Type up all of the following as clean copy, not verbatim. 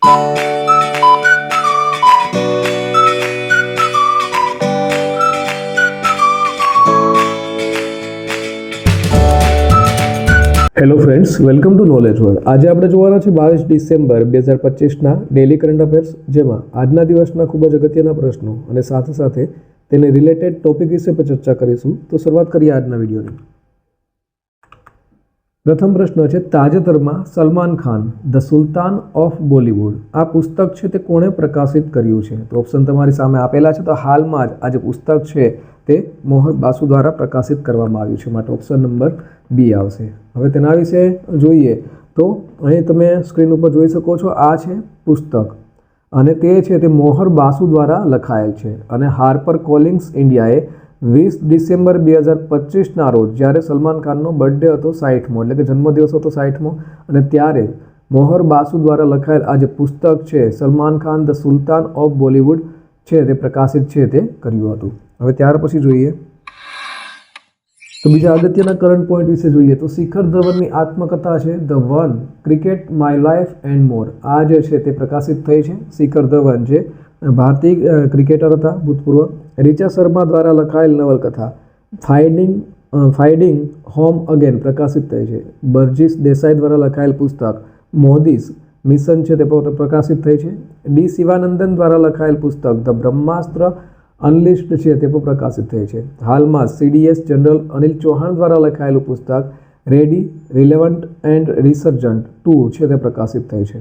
Hello friends, welcome to knowledge world. આજે આપણે જોવાના છે 22 ડિસેમ્બર 2025ના ડેલી કરંટ અફેર્સ, જેમાં આજના દિવસના ખૂબ જ અગત્યના પ્રશ્નો અને સાથે સાથે તેને રિલેટેડ ટોપિક વિશે પણ ચર્ચા કરીશું. તો શરૂઆત કરીએ આજના વિડીયોની. પ્રથમ પ્રશ્ન છે, તાજેતરમાં Salman Khan the Sultan of Bollywood આ પુસ્તક છે તે કોણે પ્રકાશિત કર્યું છે? તો ઓપ્શન તમારી સામે આપેલા છે. તો હાલમાં જ આ જે પુસ્તક છે તે મોહન બાસુ દ્વારા પ્રકાશિત કરવામાં આવ્યું છે, માટે ઓપ્શન નંબર બી આવશે. હવે તેના વિશે જોઈએ તો અહીં તમે સ્ક્રીન ઉપર જોઈ શકો છો, આ છે પુસ્તક અને તે છે તે મોહર બાસુ દ્વારા લખાયેલ છે અને હાર્પર કોલિન્સ ઇન્ડિયાએ 20 ડિસેમ્બર 2025ના રોજ જ્યારે સલમાન ખાનનો બર્થડે હતો 60મો, એટલે કે જન્મદિવસ હતો 60મો, અને ત્યારે મોહર બાસુ દ્વારા લખાયેલ આ જે પુસ્તક છે Salman Khan the Sultan of Bollywood છે તે પ્રકાશિત છે તે કર્યું હતું. હવે ત્યાર પછી જોઈએ તો બીજા અગત્યના કરંટ પોઈન્ટ વિશે જોઈએ તો શિખર ધવનની આત્મકથા છે the one cricket my life and મોર, આ જે છે તે પ્રકાશિત થઈ છે. શિખર ધવન જે ભારતીય ક્રિકેટર હતા ભૂતપૂર્વ. રિચા શર્મા દ્વારા લખાયેલ નવલકથા ફાઇન્ડિંગ હોમ અગેન પ્રકાશિત થઈ છે. બર્જિસ દેસાઈ દ્વારા લખાયેલ પુસ્તક મોદીસ મિશન છે તે પ્રકાશિત થઈ છે. ડી શિવાનંદન દ્વારા લખાયેલ પુસ્તક ધ બ્રહ્માસ્ત્ર અનલિસ્ટ છે તે પણ પ્રકાશિત થઈ છે. હાલમાં CDS જનરલ અનિલ ચૌહાણ દ્વારા લખાયેલું પુસ્તક રેડી રિલેવન્ટ એન્ડ રિસર્જન્ટ 2 છે તે પ્રકાશિત થઈ છે.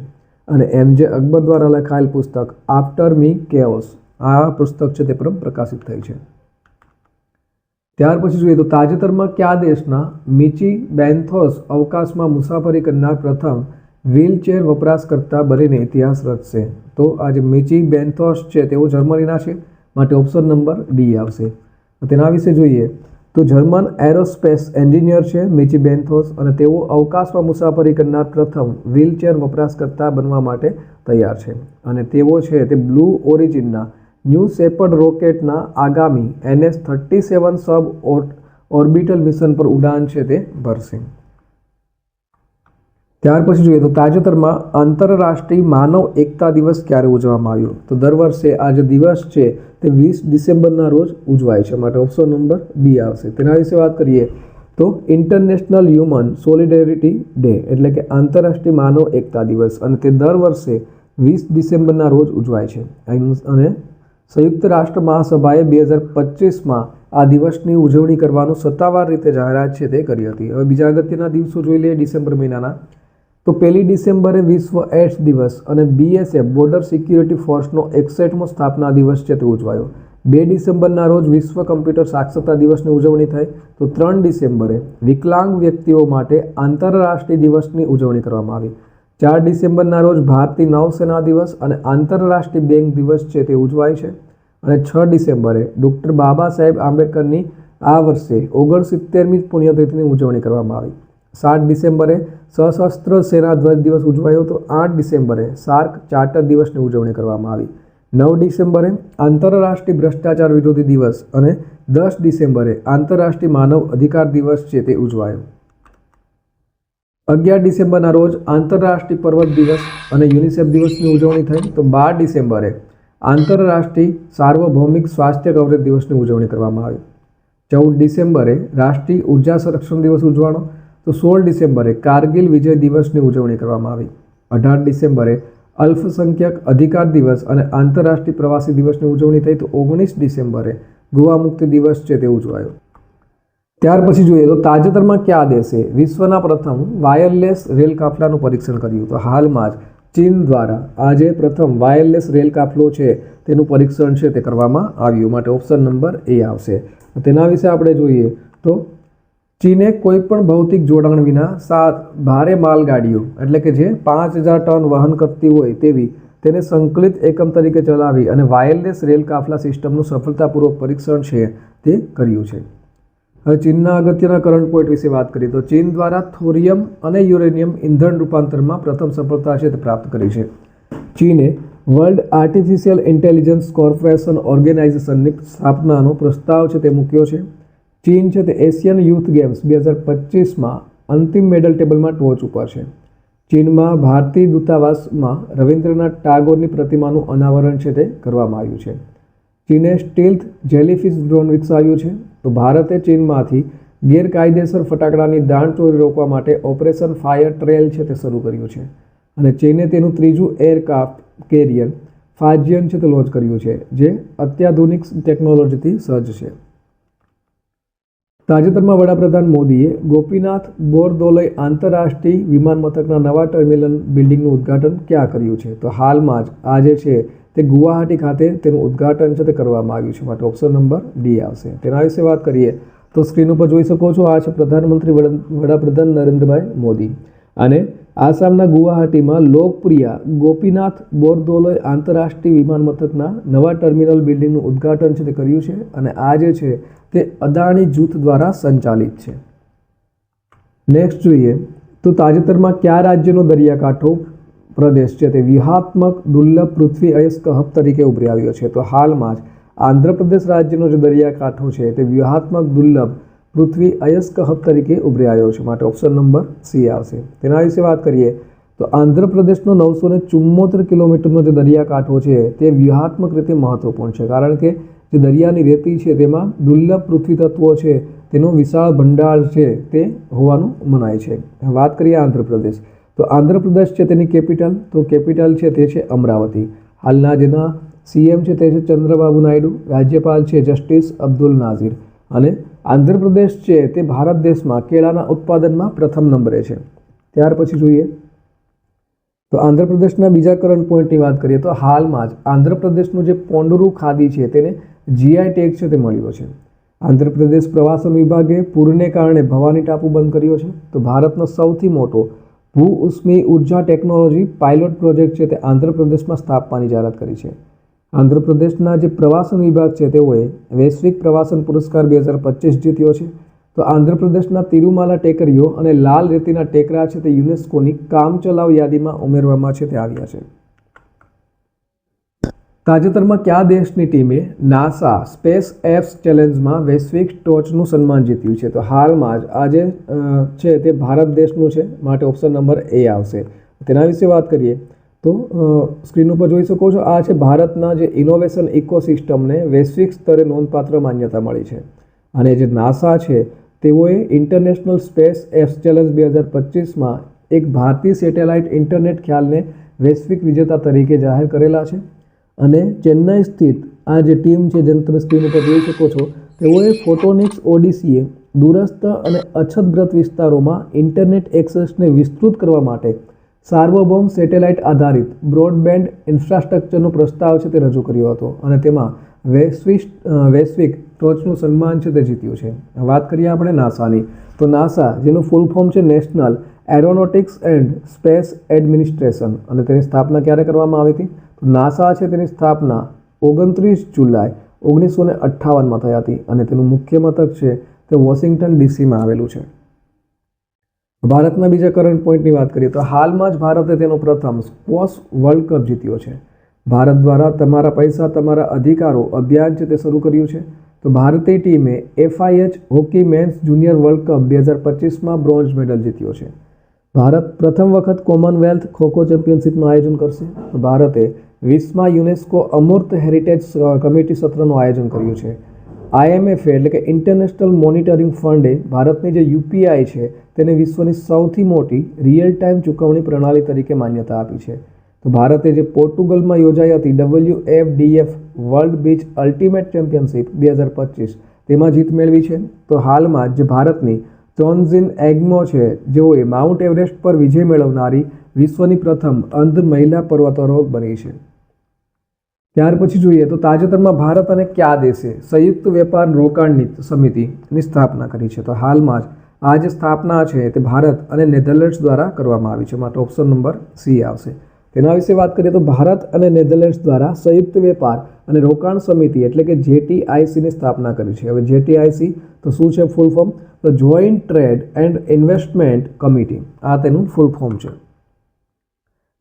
અને MJ અકબર દ્વારા લખાયેલ પુસ્તક આફ્ટર મી કેઓસ આ પુસ્તક છે તે પણ પ્રકાશિત થઈ છે. ત્યાર પછી જોઈએ તો તાજેતરમાં કયા દેશના મિચી બેન્થોસ અવકાશમાં મુસાફરી કરનાર પ્રથમ વ્હીલચેર વપરાશકર્તા બનીને ઇતિહાસ રચશે? તો આ જે મિચી બેન્થોસ છે તેઓ જર્મનીના છે, માટે ઓપ્શન નંબર ડી આવશે. તેના વિશે જોઈએ તો જર્મન એરોસ્પેસ એન્જિનિયર છે મિચી બેન્થોસ અને તેઓ અવકાશમાં મુસાફરી કરનાર પ્રથમ વ્હીલચેર વપરાશકર્તા બનવા માટે તૈયાર છે. અને તેઓ છે તે બ્લુ ઓરિજિનના ન્યૂ શેપર્ડ રોકેટના આગામી NS-37 સબ ઓર્બિટલ મિશન પર ઉડાન છે તે ભરશે. ત્યાર પછી જોઈએ તો તાજેતરમાં આંતરરાષ્ટ્રીય માનવ એકતા દિવસ ક્યારે ઉજવવામાં આવ્યો? તો દર વર્ષે આ જે દિવસ છે તે 20 ડિસેમ્બરના રોજ ઉજવાય છે, માટે ઓપ્શન નંબર બી આવશે. તેના વિશે વાત કરીએ તો ઇન્ટરનેશનલ હ્યુમન સોલિડેરિટી ડે એટલે કે આંતરરાષ્ટ્રીય માનવ એકતા દિવસ, અને તે દર વર્ષે 20 ડિસેમ્બરના રોજ ઉજવાય છે. અને સંયુક્ત રાષ્ટ્ર મહાસભાએ 2025માં આ દિવસની ઉજવણી કરવાનું સત્તાવાર રીતે જાહેરાત છે તે કરી હતી. હવે બીજા અગત્યના દિવસો જોઈ લઈએ ડિસેમ્બર મહિનાના. તો 1 ડિસેમ્બરે વિશ્વ એડ્સ દિવસ અને BSF બોર્ડર સિક્યુરિટી ફોર્સનો 61મો સ્થાપના દિવસ છે તે ઉજવાયો. 2 ડિસેમ્બરના રોજ વિશ્વ કમ્પ્યુટર સાક્ષરતા દિવસની ઉજવણી થઈ. તો 3 ડિસેમ્બરે વિકલાંગ વ્યક્તિઓ માટે આંતરરાષ્ટ્રીય દિવસની ઉજવણી કરવામાં આવી. 4 ડિસેમ્બરના રોજ ભારતીય નૌસેના દિવસ અને આંતરરાષ્ટ્રીય બેંક દિવસ છે તે ઉજવાય છે. અને 6 ડિસેમ્બરે ડૉક્ટર બાબા સાહેબ આંબેડકરની આ વર્ષે 69મી પુણ્યતિથિની ઉજવણી કરવામાં આવી. 7 ડિસેમ્બરે સશસ્ત્ર સેના ધ્વજ દિવસ ઉજવાયો. તો 8 ડિસેમ્બરે સાર્ક ચાર્ટર દિવસની ઉજવણી કરવામાં આવી. 9 ડિસેમ્બરે આંતરરાષ્ટ્રીય ભ્રષ્ટાચાર વિરોધી દિવસ અને 10 ડિસેમ્બરે આંતરરાષ્ટ્રીય માનવ અધિકાર દિવસ છે તે ઉજવાયો. 11 ડિસેમ્બરના રોજ આંતરરાષ્ટ્રીય પર્વત દિવસ અને યુનિસેફ દિવસની ઉજવણી થઈ. તો 12 ડિસેમ્બરે આંતરરાષ્ટ્રીય સાર્વભૌમિક સ્વાસ્થ્ય કવરેજ દિવસની ઉજવણી કરવામાં આવી. 14 ડિસેમ્બરે રાષ્ટ્રીય ઉર્જા સંરક્ષણ દિવસ ઉજવાણો. તો 16 ડિસેમ્બરે કારગિલ વિજય દિવસની ઉજવણી કરવામાં આવી. 18 ડિસેમ્બરે અલ્પસંખ્યક અધિકાર દિવસ અને આંતરરાષ્ટ્રીય પ્રવાસી દિવસની ઉજવણી થઈ. તો 19 ડિસેમ્બરે ગોવા મુક્તિ દિવસ છે તે ઉજવાયો. ત્યાર પછી જોઈએ તો તાજેતરમાં કયા દેશે વિશ્વના પ્રથમ વાયરલેસ રેલ કાફલાનું પરીક્ષણ કર્યું? તો હાલમાં જ ચીન દ્વારા આ જે પ્રથમ વાયરલેસ રેલ કાફલો છે તેનું પરીક્ષણ છે તે કરવામાં આવ્યું, માટે ઓપ્શન નંબર એ આવશે. તેના વિશે આપણે જોઈએ તો ચીને કોઈ પણ ભૌતિક જોડાણ વિના 7 ભારે માલગાડીઓ એટલે કે જે 5000 ટન વહન કરતી હોય તેવી તેને સંકલિત એકમ તરીકે ચલાવી અને વાયરલેસ રેલ કાફલા સિસ્ટમનું સફળતાપૂર્વક પરીક્ષણ છે તે કર્યું છે. હવે ચીનના અગત્યના કરંટ પોઈન્ટ વિશે વાત કરીએ તો ચીન દ્વારા થોરિયમ અને યુરેનિયમ ઇંધણ રૂપાંતરમાં પ્રથમ સફળતા છે તે પ્રાપ્ત કરી છે. ચીને વર્લ્ડ આર્ટિફિશિયલ ઇન્ટેલિજન્સ કોર્પોરેશન ઓર્ગેનાઇઝેશનની સ્થાપનાનો પ્રસ્તાવ છે તે મૂક્યો છે. ચીન છે તે એશિયન યુથ ગેમ્સ 2025માં અંતિમ મેડલ ટેબલમાં ટોચ ઉપર છે. ચીનમાં ભારતીય દૂતાવાસમાં રવિન્દ્રનાથ ટાગોરની પ્રતિમાનું અનાવરણ છે તે કરવામાં આવ્યું છે. ચીને સ્ટીલ્થ જેલીફિશ ડ્રોન વિકસાવ્યું છે. તો ભારતે ચીનમાંથી ગેરકાયદેસર ફટાકડાની દાણચોરી રોકવા માટે ઓપરેશન ફાયર ટ્રેલ છે તે શરૂ કર્યું છે. અને ચીને તેનું ત્રીજું એરક્રાફ્ટ કેરિયર ફાજિયન છે તે લોન્ચ કર્યું છે, જે અત્યાધુનિક ટેકનોલોજીથી સજ્જ છે. તાજેતરમાં વડાપ્રધાન મોદીએ ગોપીનાથ બોરદોલઈ આંતરરાષ્ટ્રીય વિમાન મથકના નવા ટર્મિનલ બિલ્ડિંગનું ઉદ્ઘાટન ક્યાં કર્યું છે? તો હાલમાં જ આજે છે તે ગુવાહાટી ખાતે તેનું ઉદ્ઘાટન છે તે કરવામાં આવ્યું છે. માટે ઓપ્શન નંબર ડી આવશે. તેના વિશે વાત કરીએ તો સ્ક્રીન ઉપર જોઈ શકો છો, આ છે પ્રધાનમંત્રી વડાપ્રધાન નરેન્દ્રભાઈ મોદી. અને આસામના ગુવાહાટીમાં લોકપ્રિય ગોપીનાથ બોરદોલઈ આંતરરાષ્ટ્રીય વિમાન મથકના નવા ટર્મિનલ બિલ્ડિંગનું ઉદ્ઘાટન છે તે કર્યું છે. અને આ જે છે તે અદાણી જૂથ દ્વારા સંચાલિત છે. નેક્સ્ટ જોઈએ તો તાજેતરમાં કયા રાજ્યનો દરિયાકાંઠો પ્રદેશ છે તે વ્યૂહાત્મક દુર્લભ પૃથ્વી અયસ્ક હબ તરીકે ઉભરી આવ્યો છે? તો હાલમાં જ આંધ્રપ્રદેશ રાજ્યનો જે દરિયાકાંઠો છે તે વ્યૂહાત્મક દુર્લભ પૃથ્વી અયસ્ક હબ તરીકે ઉભરી આવ્યો છે. માટે ઓપ્શન નંબર સી આવશે. તેના વિશે વાત કરીએ તો આંધ્રપ્રદેશનો 974 કિલોમીટરનો જે દરિયાકાંઠો છે તે વ્યૂહાત્મક રીતે મહત્વપૂર્ણ છે, કારણ કે જે દરિયાની રેતી છે તેમાં દુર્લભ પૃથ્વી તત્વો છે તેનો વિશાળ ભંડાર છે તે હોવાનું મનાય છે. વાત કરીએ આંધ્રપ્રદેશ, તો આંધ્રપ્રદેશ છે તેની કેપિટલ, તો કેપિટલ છે તે છે અમરાવતી. હાલના જેના સીએમ છે તે છે ચંદ્રબાબુ નાયડુ, રાજ્યપાલ છે જસ્ટિસ અબ્દુલ નાઝીર. અને આંધ્રપ્રદેશ છે તે ભારત દેશમાં કેળાના ઉત્પાદનમાં પ્રથમ નંબરે છે. ત્યાર પછી જોઈએ તો આંધ્રપ્રદેશના બીજા કરંટ પોઈન્ટની વાત કરીએ તો હાલમાં જ આંધ્રપ્રદેશનું જે પોંડુરુ ખાદી છે તેને જીઆઈ ટેગ છે તે મળ્યો છે. આંધ્રપ્રદેશ પ્રવાસન વિભાગે પૂરને કારણે ભવાની ટાપુ બંધ કર્યો છે. તો ભારતનો સૌથી મોટો ભૂ ઉષ્મી ઉર્જા ટેકનોલોજી પાયલોટ પ્રોજેક્ટ છે તે આંધ્રપ્રદેશમાં સ્થાપવાની જાહેરાત કરી છે. આંધ્રપ્રદેશના જે પ્રવાસન વિભાગ છે તેઓએ વૈશ્વિક પ્રવાસન પુરસ્કાર 2025 જીત્યો છે. તો આંધ્રપ્રદેશના તિરુમાલા ટેકરીઓ અને લાલ રેતીના ટેકરા છે તે યુનેસ્કોની કામચલાઉ યાદીમાં ઉમેરવામાં છે તે આવ્યા છે. તાજેતરમાં કયા દેશની ટીમે નાસા સ્પેસ એક્સ ચેલેન્જમાં વૈશ્વિક ટોચનું સન્માન જીત્યું છે? તો હાલમાં જ આજે છે તે ભારત દેશનું છે. માટે ઓપ્શન નંબર એ આવશે. તેના વિશે વાત કરીએ તો સ્ક્રીન ઉપર જોઈ શકો છો, આ છે ભારતના જે ઇનોવેશન ઇકોસિસ્ટમને વૈશ્વિક સ્તરે નોંધપાત્ર માન્યતા મળી છે. અને જે નાસા છે તેઓએ ઇન્ટરનેશનલ સ્પેસ એક્સ ચેલેન્જ 2025માં એક ભારતીય સેટેલાઇટ ઇન્ટરનેટ ખ્યાલને વૈશ્વિક વિજેતા તરીકે જાહેર કરેલા છે. અને ચેન્નઈ સ્થિત આ જે ટીમ છે જેને તમે સ્ક્રીન ઉપર જોઈ શકો છો, તેઓએ ફોટોનિક્સ ઓડિસીએ દૂરસ્થ અને અછતગ્રસ્ત વિસ્તારોમાં ઇન્ટરનેટ એક્સેસને વિસ્તૃત કરવા માટે સાર્વભૌમ સેટેલાઇટ આધારિત બ્રોડબેન્ડ ઇન્ફ્રાસ્ટ્રક્ચરનો પ્રસ્તાવ છે તે રજૂ કર્યો હતો. અને તેમાં વૈશ્વિક ટોચનું સન્માન છે તે જીત્યું છે. વાત કરીએ આપણે નાસાની, તો નાસા જેનું ફૂલ ફોર્મ છે national aeronautics and space administration, અને તેની સ્થાપના ક્યારે કરવામાં આવી હતી? તો નાસા છે તેની સ્થાપના 29 જુલાઈ 1958માં થઈ હતી. અને તેનું મુખ્ય મથક છે તે વોશિંગ્ટન ડીસીમાં આવેલું છે. ભારતના બીજા કરંટ પોઈન્ટની વાત કરીએ તો હાલમાં જ ભારતે તેનો પ્રથમ સ્ક્વોશ વર્લ્ડ કપ જીત્યો છે. ભારત દ્વારા તમારા પૈસા તમારા અધિકારો અભિયાન છે તે શરૂ કર્યું છે. તો ભારતીય ટીમે FIH hockey men's junior world cup 2025માં બ્રોન્ઝ મેડલ જીત્યો છે. ભારત પ્રથમ વખત કોમનવેલ્થ ખોખો ચેમ્પિયનશિપનું આયોજન કરશે. તો ભારતે 20માં યુનેસ્કો અમૂર્ત હેરિટેજ કમિટી સત્રનું આયોજન કર્યું છે. IMF એટલે કે ઇન્ટરનેશનલ મોનિટરિંગ ફંડે ભારતની જે UPI છે તેને વિશ્વની સૌથી મોટી રિયલ ટાઈમ ચૂકવણી પ્રણાલી તરીકે માન્યતા આપી છે. તો ભારતે જે પોર્ટુગલમાં યોજાઈ હતી WFDF world beach ultimate championship 2025 તેમાં જીત મેળવી છે. તો હાલમાં જે ભારતની ચોન્ઝિન એગ્મો છે જેઓએ માઉન્ટ એવરેસ્ટ પર વિજય મેળવનારી વિશ્વની પ્રથમ અંધ મહિલા પર્વતારોહક બની છે. ત્યાર પછી જોઈએ તો તાજેતરમાં ભારત અને કયા દેશે સંયુક્ત વેપાર રોકાણ સમિતિની સ્થાપના કરી છે? તો હાલમાં જ આ જે સ્થાપના છે તે ભારત અને નેધરલેન્ડ્સ દ્વારા કરવામાં આવી છે. માટે ઓપ્શન નંબર સી આવશે. તેના વિશે વાત કરીએ તો ભારત અને નેધરલેન્ડ્સ દ્વારા સંયુક્ત વેપાર અને રોકાણ સમિતિ એટલે કે JTICની સ્થાપના કરી છે. હવે JTIC તો શું છે ફૂલ ફોર્મ? તો joint trade and investment committee, આ તેનું ફૂલ ફોર્મ છે.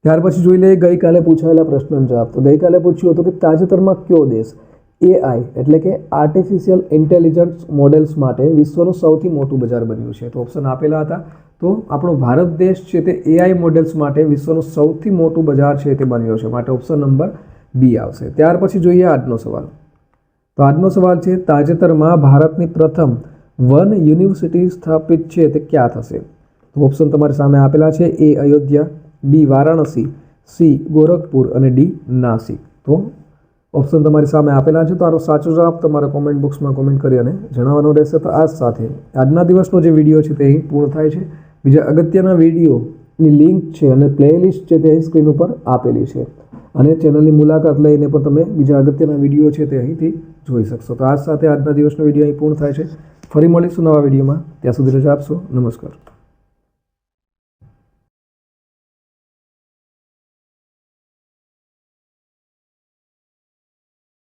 ત્યાર પછી જોઈ લઈએ ગઈકાલે પૂછાયેલા પ્રશ્નનો જવાબ. તો ગઈકાલે પૂછ્યું હતું કે તાજેતરમાં કયો દેશ AI એટલે કે આર્ટિફિશિયલ ઇન્ટેલિજન્સ મોડેલ્સ માટે વિશ્વનું સૌથી મોટું બજાર બન્યું છે? તો ઓપ્શન આપેલા હતા તો આપણો ભારત દેશ છે તે AI મોડેલ્સ માટે વિશ્વનું સૌથી મોટું બજાર છે તે બન્યો છે, માટે ઓપ્શન નંબર બી આવશે. ત્યાર પછી જોઈએ આજનો સવાલ. તો આજનો સવાલ છે, તાજેતરમાં ભારતની પ્રથમ વન યુનિવર્સિટી સ્થાપિત છે તે ક્યાં થશે? તો ઓપ્શન તમારી સામે આપેલા છે. એ અયોધ્યા, બી વારાણસી, સી ગોરખપુર અને ડી નાસિક. તો ઓપ્શન તમારી સામે આપેલા છે. તો આનો સાચો જવાબ તમારે કોમેન્ટ બોક્સમાં કોમેન્ટ કરી અને જણાવવાનો રહેશે. તો આ સાથે આજના દિવસનો જે વિડીયો છે તે અહીં પૂર્ણ થાય છે. બીજા અગત્યના વિડીયોની લિંક છે અને પ્લેલિસ્ટ છે તે અહીં સ્ક્રીન ઉપર આપેલી છે, અને ચેનલની મુલાકાત લઈને પણ તમે બીજા અગત્યના વિડીયો છે તે અહીંથી જોઈ શકશો. તો આ સાથે આજના દિવસનો વિડીયો અહીં પૂર્ણ થાય છે. ફરી મળીશું નવા વિડીયોમાં. ત્યાં સુધી રજા આપશો. નમસ્કાર.